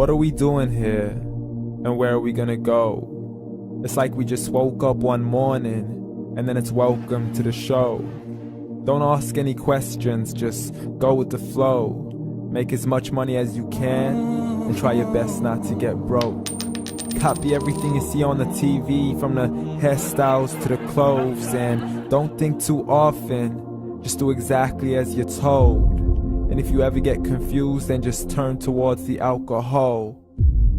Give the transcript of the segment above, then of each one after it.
What are we doing here? And where are we gonna go? It's like we just woke up one morning and then it's welcome to the show. Don't ask any questions, just go with the flow. Make as much money as you can and try your best not to get broke. Copy everything you see on the TV, from the hairstyles to the clothes, and don't think too often, just do exactly as you're told. And if you ever get confused, then just turn towards the alcohol.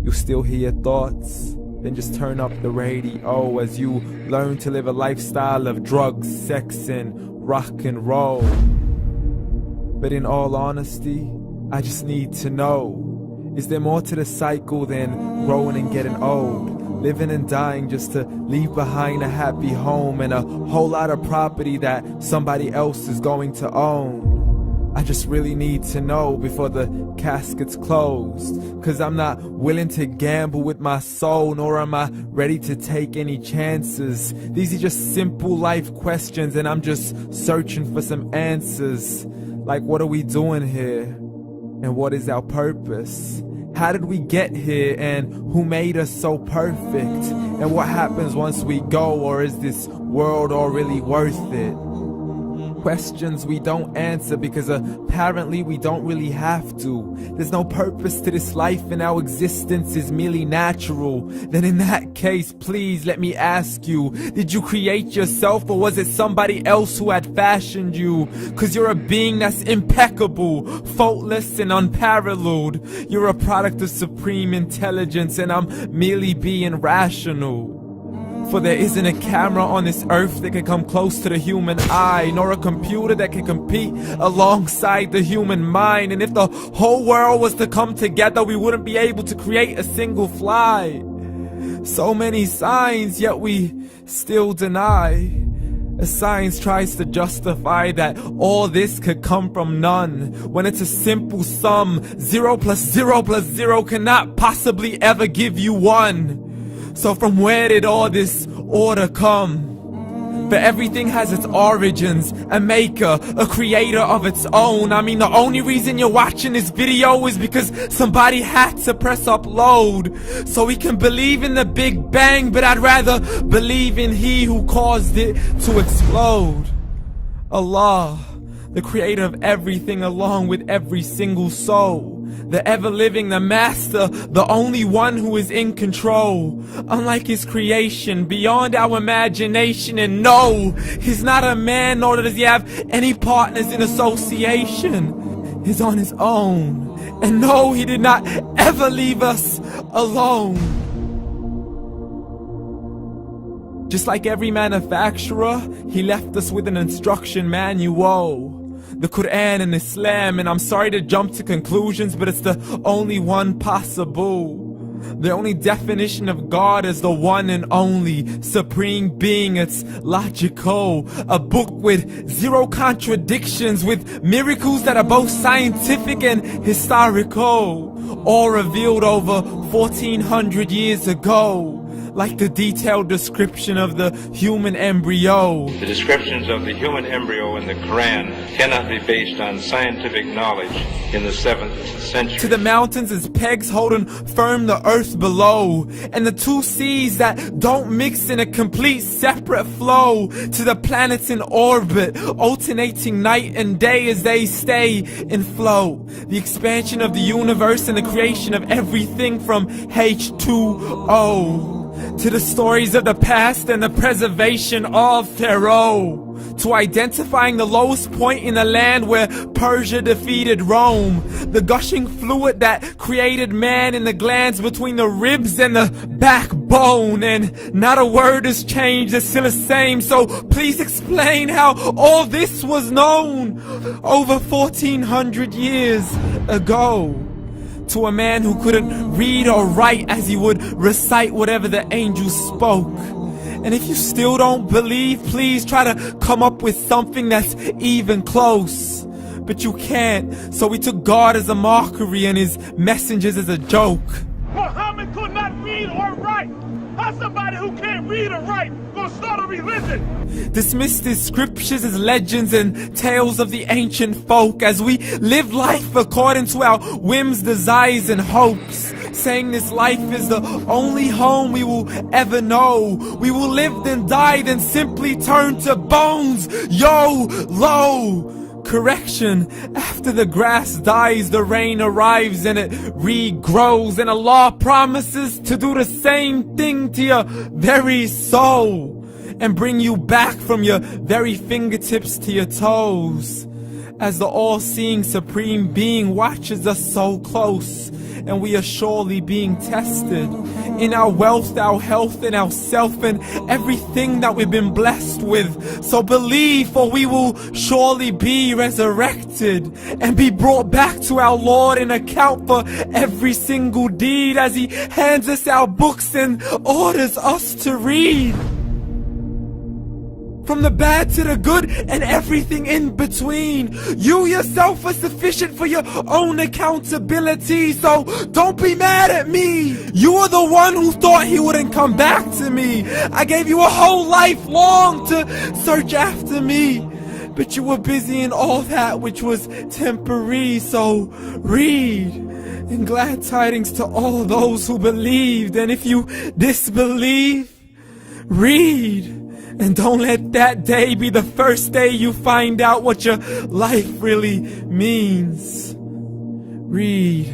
You'll still hear your thoughts, then just turn up the radio as you learn to live a lifestyle of drugs, sex, and rock and roll. But in all honesty, I just need to know, is there more to the cycle than growing and getting old? Living and dying just to leave behind a happy home and a whole lot of property that somebody else is going to own. I just really need to know before the casket's closed, 'cause I'm not willing to gamble with my soul, nor am I ready to take any chances. These are just simple life questions and I'm just searching for some answers. Like, what are we doing here? And what is our purpose? How did we get here, and who made us so perfect? And what happens once we go, or is this world all really worth it? Questions we don't answer because apparently we don't really have to. There's no purpose to this life and our existence is merely natural. Then in that case, please let me ask you, did you create yourself, or was it somebody else who had fashioned you? 'Cause you're a being that's impeccable, faultless and unparalleled. You're a product of supreme intelligence and I'm merely being rational. For there isn't a camera on this earth that can come close to the human eye, nor a computer that can compete alongside the human mind. And if the whole world was to come together, we wouldn't be able to create a single fly. So many signs, yet we still deny. As science tries to justify that all this could come from none, when it's a simple sum. 0 plus 0 plus 0 cannot possibly ever give you 1. So from where did all this order come? For everything has its origins, a maker, a creator of its own. I mean, the only reason you're watching this video is because somebody had to press upload. So we can believe in the Big Bang, but I'd rather believe in He who caused it to explode. Allah, the creator of everything along with every single soul. The ever-living, the master, the only one who is in control. Unlike his creation, beyond our imagination. And no, he's not a man, nor does he have any partners in association. He's on his own. And no, he did not ever leave us alone. Just like every manufacturer, he left us with an instruction manual. The Quran and Islam, and I'm sorry to jump to conclusions, but it's the only one possible. The only definition of God is the one and only supreme being. It's logical, a book with 0 contradictions, with miracles that are both scientific and historical, all revealed over 1400 years ago. Like the detailed description of the human embryo. The descriptions of the human embryo in the Quran cannot be based on scientific knowledge in the 7th century. To the mountains as pegs holding firm the earth below, and the 2 seas that don't mix in a complete separate flow. To the planets in orbit, alternating night and day as they stay in flow. The expansion of the universe and the creation of everything from H2O. To the stories of the past and the preservation of Pharaoh. To identifying the lowest point in the land where Persia defeated Rome. The gushing fluid that created man in the glands between the ribs and the backbone. And not a word has changed, it's still the same. So please explain how all this was known over 1400 years ago. To a man who couldn't read or write as he would recite whatever the angels spoke. And if you still don't believe, please try to come up with something that's even close. But you can't, so we took God as a mockery and his messengers as a joke. Muhammad could not read or write. How somebody who can't read or write gonna start a religion? Dismissed his scriptures as legends and tales of the ancient folk, as we live life according to our whims, desires, and hopes. saying this life is the only home we will ever know. We will live then die, then simply turn to bones. YOLO! Correction, after the grass dies, the rain arrives and it regrows, and Allah promises to do the same thing to your very soul and bring you back from your very fingertips to your toes, as the all-seeing supreme being watches us so close, and we are surely being tested in our wealth, our health, and our self, and everything that we've been blessed with. So believe, for we will surely be resurrected and be brought back to our Lord and account for every single deed, as He hands us our books and orders us to read. From the bad to the good and everything in between. You yourself are sufficient for your own accountability, so don't be mad at me. You are the one who thought He wouldn't come back to me. I gave you a whole life long to search after me, but you were busy in all that which was temporary. So read, and glad tidings to all those who believed. And if you disbelieve, read. And don't let that day be the first day you find out what your life really means. Read.